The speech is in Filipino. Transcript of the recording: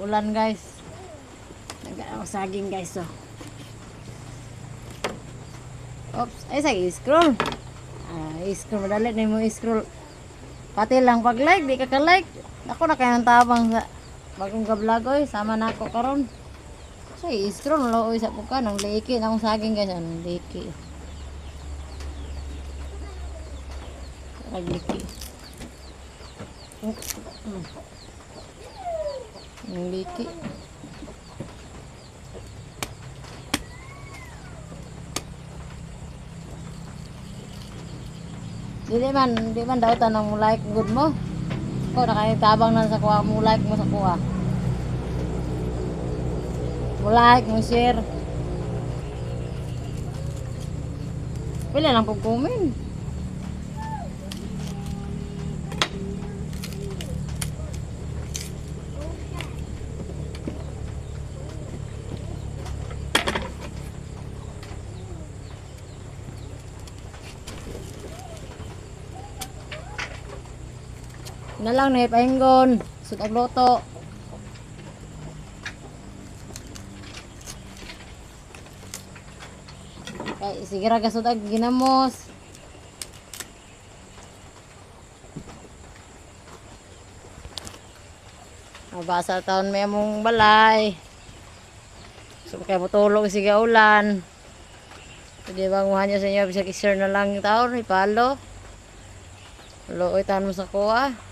ulan guys. Nagano saging guys so. Oops, ay sige, scroll. I-scroll madali na mo i-scroll. Pati lang pag-like, di ka ka-like. Ako na kaya ng tabang sa bagong ka-vlog oy, sama na ako karon. So i-scroll lo oy sa puka nang liki na akong saging guys, nang liki. Liki. Nang liki. Di man daw tanong mo like good mo. Ko nakatabang na sa kuha mo like mo sa kuha. Mo like, mo share. Pila lang pag comment. Na lang na ipahingon. Sud agluto. Kay sige ra gasud ag ginamos. Mabasa taon may among balay. So kay motulog sige ulan. Pwede bang muhan niyo sa inyo bisag i-share na lang yung taon ipalo. Looy tan mo sa kuha.